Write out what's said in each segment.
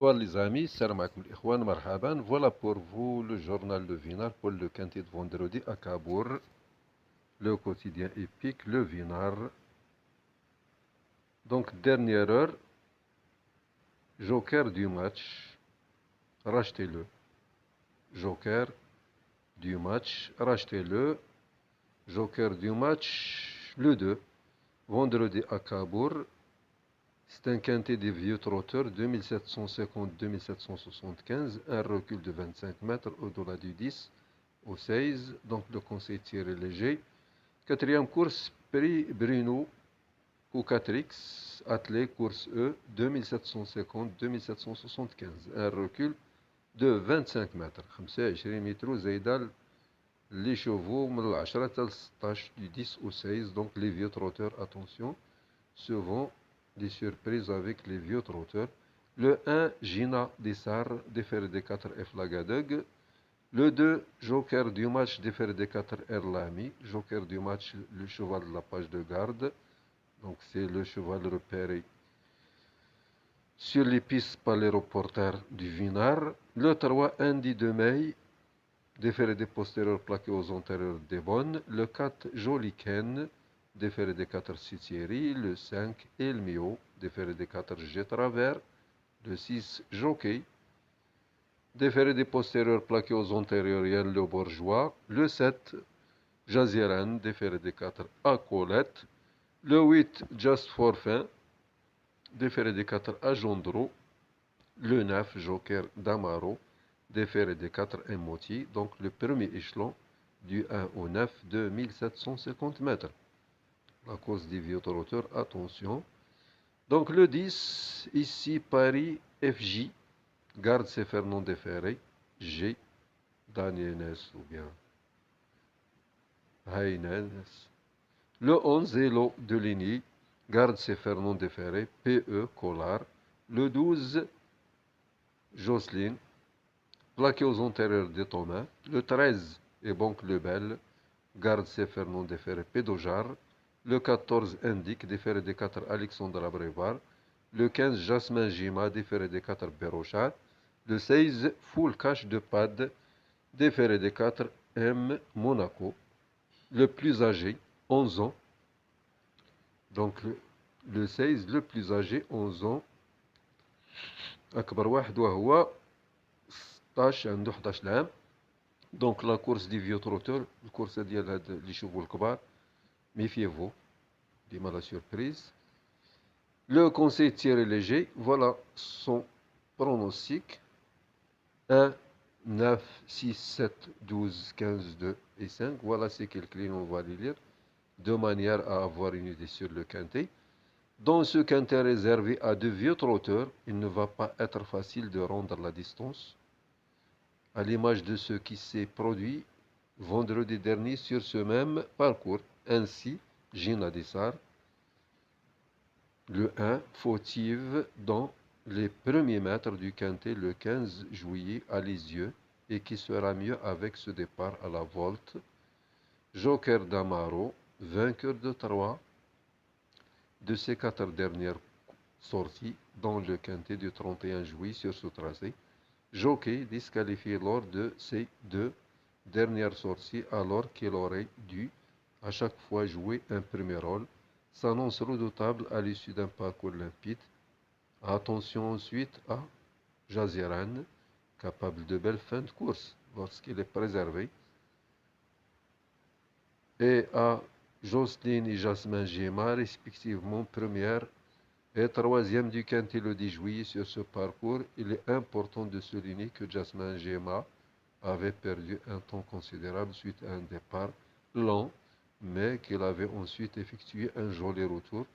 Voilà les amis, salam alaikum l'ikhwan, marhaban. Voilà pour vous le journal de Vinar pour le quintet de vendredi à Cabourg, le quotidien épique, le Vinar. Donc dernière heure, joker du match, rachetez-le. Joker du match, rachetez-le. Joker du match, le 2, vendredi à Cabourg. C'est un quintet des vieux trotteurs, 2750-2775, un recul de 25 mètres au-delà du 10. Au 16, donc le conseil tiré léger. Quatrième course, prix Bruno ou 4X, attelé course E, 2750-2775. Un recul de 25 mètres. 25 متر زايدة les chevaux من 10 حتى 16 du 10 au 16. Donc les vieux trotteurs, attention, se vont des surprises avec les vieux trotteurs. Le 1, Gina Dessar, déféré des 4 F Lagadeg. Le 2, joker du match, déféré des 4 Erlami. Joker du match, le cheval de la page de garde. Donc c'est le cheval repéré sur les pistes par les reporters du Vinar. Le 3, Andy de May, déféré des postérieurs plaqués aux antérieurs des bonnes. Le 4, Joli Ken, déféré des 4 Citieri. Le 5, Elmio, déféré des 4 G Travers. Le 6, Jockey, déféré des postérieurs plaqués aux antérieurs Yann Le Bourgeois. Le 7, Jaziran, déféré des 4 à Colette. Le 8, Just for Fin, déféré des 4 à Gendro. Le 9, Joker d'Amaro, déféré des 4 à Moti. Donc le premier échelon du 1 au 9 de 1750 mètres. La course des vieux trotteurs, attention. Donc le 10, ici Paris FJ, garde ses Fernand déféré. G, Daniel ou bien Haynes. Le 11, Zélo de Ligny, garde ses Fernand déféré. PE, Collard. Le 12, Jocelyne, plaqué aux antérieurs de Thomas. Le 13, et Banque Lebel, garde ses Fernand déféré. Pédojar. Le 14, Indique, déféré des 4 Alexandre Abrevar. Le 15, Jasmin Gima, déféré des 4 Berochat. Le 16, Full Cash de Pad, déféré des 4 M Monaco. Le plus âgé, 11 ans. Donc le 16, le plus âgé, 11 ans. أكبر واحد وهو 16 عنده 11 عام. Donc la course des vieux trotteurs, الكورسة ديال هاد لي شوفو الكبار. Méfiez-vous, ديما la surprise. Le conseil tiré léger, voilà son pronostic. 1, 9, 6, 7, 12, 15, 2 et 5. Voilà ces quelques lignes, on va les lire de manière à avoir une idée sur le quintet. Dans ce quintet réservé à de vieux trotteurs, il ne va pas être facile de rendre la distance, à l'image de ce qui s'est produit vendredi dernier sur ce même parcours. Ainsi, Gina Dessar, le 1, fautive dans les premiers mètres du quintet le 15 juillet à Lisieux et qui sera mieux avec ce départ à la volte. Joker d'Amaro, vainqueur de 3 de ces 4 dernières sorties dans le quintet du 31 juillet sur ce tracé. Jockey disqualifié lors de ces 2 dernières sorties alors qu'il aurait dû à chaque fois jouer un premier rôle, s'annonce redoutable à l'issue d'un parcours limpide. Attention ensuite à Jaziran, capable de belles fins de course lorsqu'il est préservé, et à Jocelyne et Jasmin Géma, respectivement première et troisième du quintet le 10 juillet sur ce parcours. Il est important de souligner que Jasmin Géma avait perdu un temps considérable suite à un départ lent, mais qu'il avait ensuite effectué un joli retour.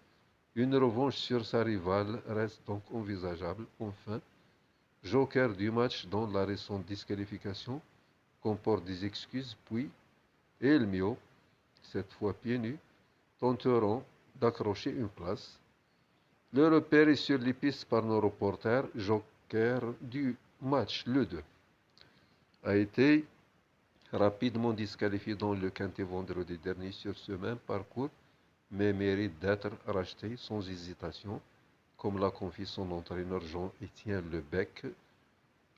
Une revanche sur sa rivale reste donc envisageable. Enfin, joker du match dont la récente disqualification comporte des excuses, puis Elmio, cette fois pieds nus, tenteront d'accrocher une place. Le repère est sur les pistes par nos reporters. Joker du match, le 2, a été rapidement disqualifié dans le quintet vendredi dernier sur ce même parcours, mais mérite d'être racheté sans hésitation. comme l'a confié son entraîneur Jean-Étienne Lebec,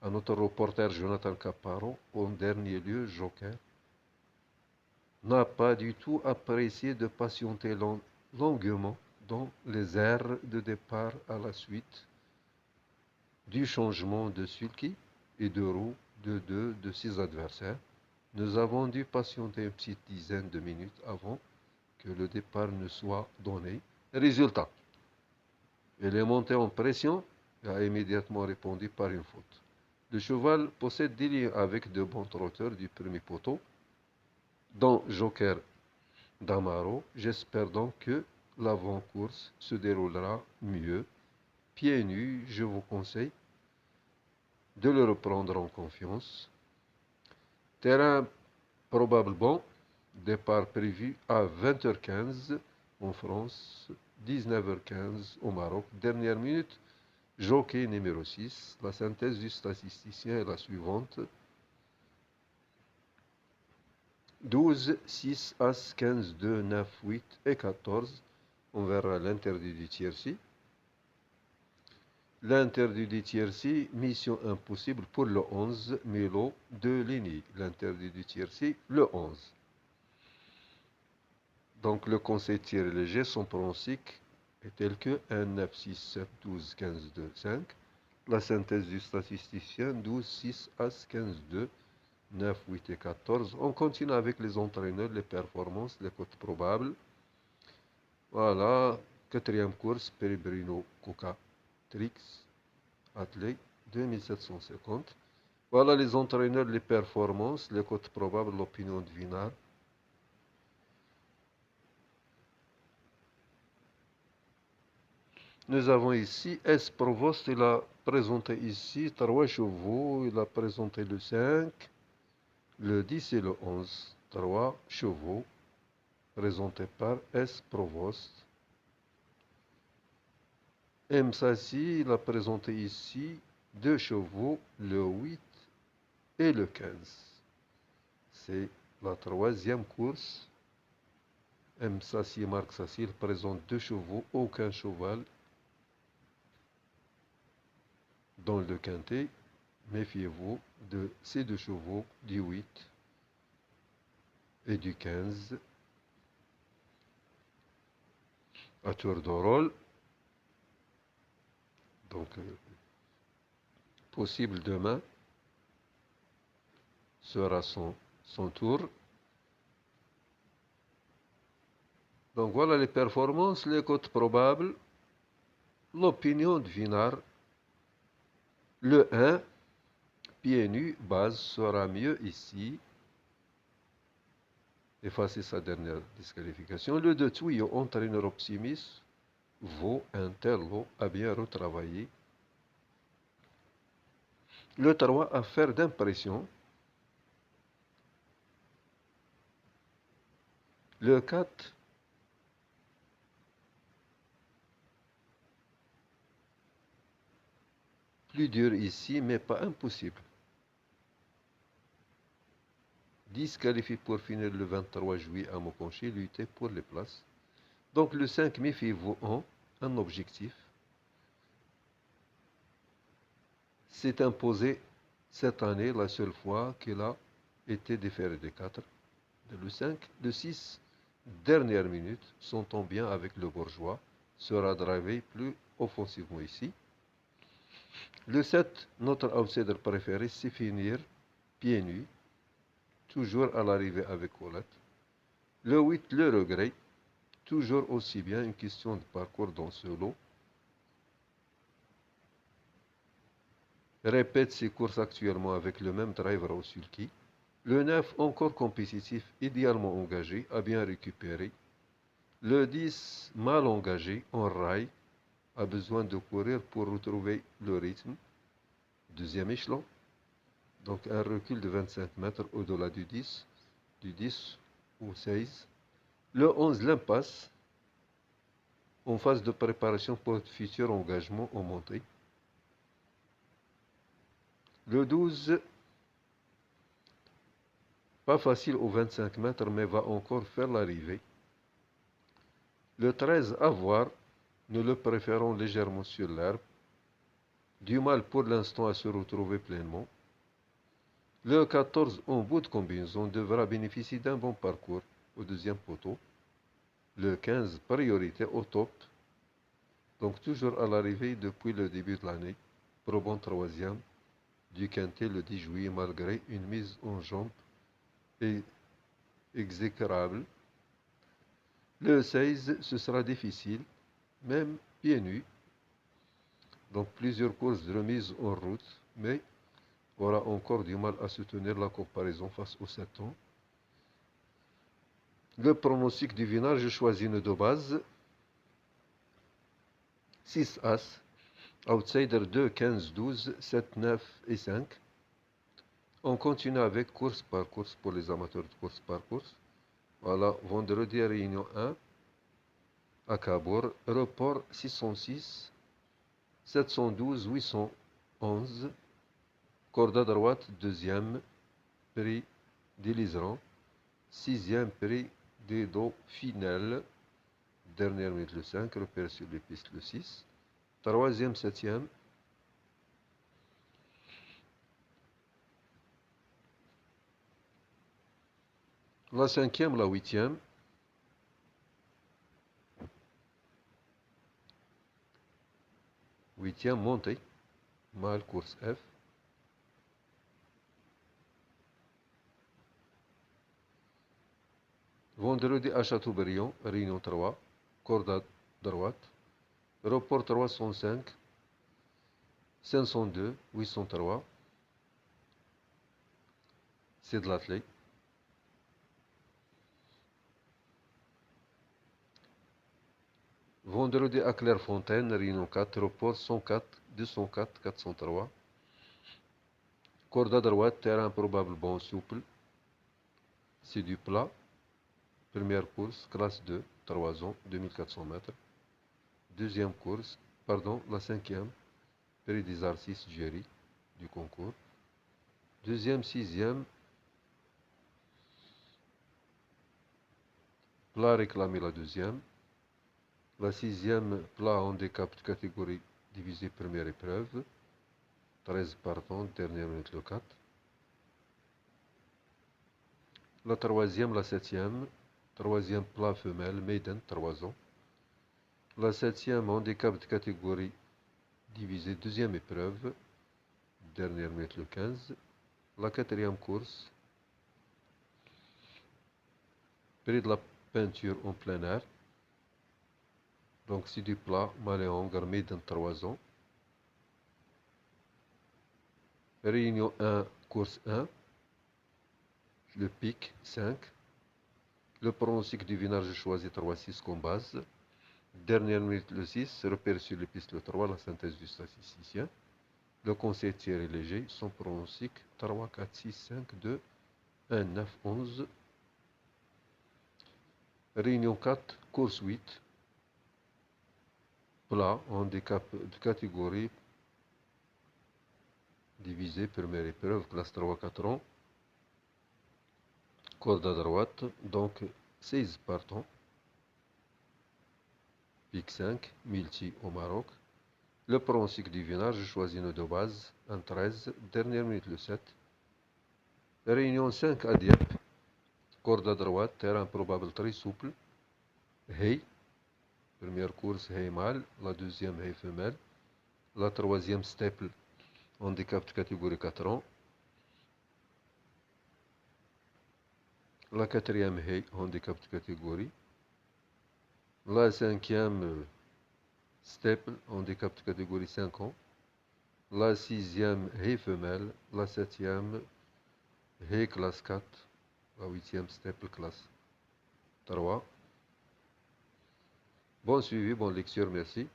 à notre reporter Jonathan Caparo, en dernier lieu, Joker n'a pas du tout apprécié de patienter longuement dans les aires de départ à la suite du changement de sulky et de roue de deux de ses adversaires. Nous avons dû patienter une petite dizaine de minutes avant que le départ ne soit donné. Résultat, il est monté en pression et a immédiatement répondu par une faute. Le cheval possède des liens avec de bons trotteurs du premier poteau, dont Joker d'Amaro. J'espère donc que l'avant-course se déroulera mieux. Pieds nus, je vous conseille de le reprendre en confiance. Terrain probablement, départ prévu à 20h15 en France, 19h15 au Maroc. Dernière minute, jockey numéro 6. La synthèse du statisticien est la suivante. 12, 6, As, 15, 2, 9, 8 et 14. On verra l'interdit du tiercé. L'interdit du tiercé, mission impossible pour le 11, Mélo de Ligny. L'interdit du tiercé, le 11. Donc le conseil tiré léger, son pronostic est tel que 1, 9, 6, 7, 12, 15, 2, 5. La synthèse du statisticien, 12, 6, As, 15, 2, 9, 8 et 14. On continue avec les entraîneurs, les performances, les cotes probables. Voilà, quatrième course, Peregrino Coca Trix, athlète, 2750. Voilà les entraîneurs, les performances, les cotes probables, l'opinion de Vinard. Nous avons ici S. Provost, il a présenté ici 3 chevaux, il a présenté le 5, le 10 et le 11. 3 chevaux présentés par S. Provost. M. Sassi, il a présenté ici 2 chevaux, le 8 et le 15. C'est la troisième course. M. Sassi et Marc Sassi, il présente 2 chevaux, aucun cheval dans le quintet. Méfiez-vous de ces 2 chevaux, du 8 et du 15. À tour de rôle. Donc, possible demain sera son tour. Donc voilà les performances, les cotes probables, l'opinion de Vinard. Le 1, pieds nus, base, sera mieux ici. Effacer sa dernière disqualification. Le 2, tuyau, entraîneur optimiste, vaut un tel lot à bien retravailler. Le 3, affaire d'impression. Le 4, plus dur ici, mais pas impossible. Disqualifié pour finir le 23 juillet à Mokonchi, lutter pour les places. Donc le 5, méfiez-vous en un objectif. C'est imposé cette année, la seule fois qu'il a été déféré des 4. Le 5, le 6, dernière minute, s'entend bien avec le bourgeois, sera drivé plus offensivement ici. Le 7, notre outsider préféré, c'est finir pieds nus, toujours à l'arrivée avec Colette. Le 8, le regret, toujours aussi bien une question de parcours dans ce lot. Répète ses courses actuellement avec le même driver au sulky. Le 9, encore compétitif, idéalement engagé, a bien récupéré. Le 10, mal engagé, en rail, a besoin de courir pour retrouver le rythme. Deuxième échelon. Donc un recul de 25 mètres au-delà du 10 au 16. Le 11, l'impasse, en phase de préparation pour futur engagement en montée. Le 12, pas facile aux 25 mètres, mais va encore faire l'arrivée. Le 13, à voir. nous le préférons légèrement sur l'herbe. Du mal pour l'instant à se retrouver pleinement. Le 14 en bout de combinaison devra bénéficier d'un bon parcours au deuxième poteau. Le 15 priorité au top. Donc toujours à l'arrivée depuis le début de l'année. Probant troisième du quintet le 10 juillet malgré une mise en jambe exécrable. Le 16, ce sera difficile, même pieds nus. Donc plusieurs courses de remise en route, mais aura encore du mal à soutenir la comparaison face aux 7 ans. Le pronostic du vinage, je choisis une de base. 6 As, outsider 2, 15, 12, 7, 9 et 5. On continue avec course par course pour les amateurs de course par course. Voilà, vendredi à Réunion 1, à Cabourg, report 606, 712, 811, corde à droite, deuxième, prix d'Éliseran, sixième prix des Dauphinelles, dernière minute le 5, repère sur les pistes le 6, troisième, septième, la cinquième, la huitième, huitième montée, mâle course F, vendredi à Châteaubriand, Réunion 3, corde à droite, report 305, 502, 803, c'est de l'athlète. Vendredi à Clairefontaine, Réunion 4, report 104, 204, 403. Corde à droite, terrain probablement souple. C'est du plat. Première course, classe 2, 3 ans, 2400 mètres. Deuxième course, pardon, la cinquième, prix des Arcis Géry du concours. Deuxième, sixième, plat réclamé la deuxième. La sixième, plat handicap de catégorie divisée première épreuve. 13 partants, dernière minute le 4. La troisième, la septième, troisième plat femelle, maiden, 3 ans. La septième, handicap de catégorie divisée deuxième épreuve, dernière minute le 15. La quatrième course, prix de la peinture en plein air. Donc c'est du plat, Maléon, maiden, 3 ans. Réunion 1, course 1. Le pic, 5. Le pronostic du vinage choisi 3-6 comme base. Dernière minute le 6, repère sur les pistes le 3, la synthèse du statisticien. Le conseil tiré léger, son pronostic 3, 4, 6, 5, 2, 1, 9, 11. Réunion 4, course 8. Plat, handicap de catégorie divisé, première épreuve, classe 3-4 ans. Corde à droite, donc 16 partants. Pic 5, multi au Maroc. Le pronostic du vinage, je choisis une de base, un 13, dernière minute le 7. Réunion 5 à Dieppe, corde à droite, terrain probable très souple. Hey, première course, hey mâle, la deuxième, hey femelle. La troisième, steple, handicap de catégorie 4 ans. La quatrième, hey, handicap de catégorie. La cinquième, steple, handicap de catégorie 5 ans. La sixième, hey femelle. La septième, hey classe 4. La huitième, steple, classe 3. Bon suivi, bonne lecture, merci.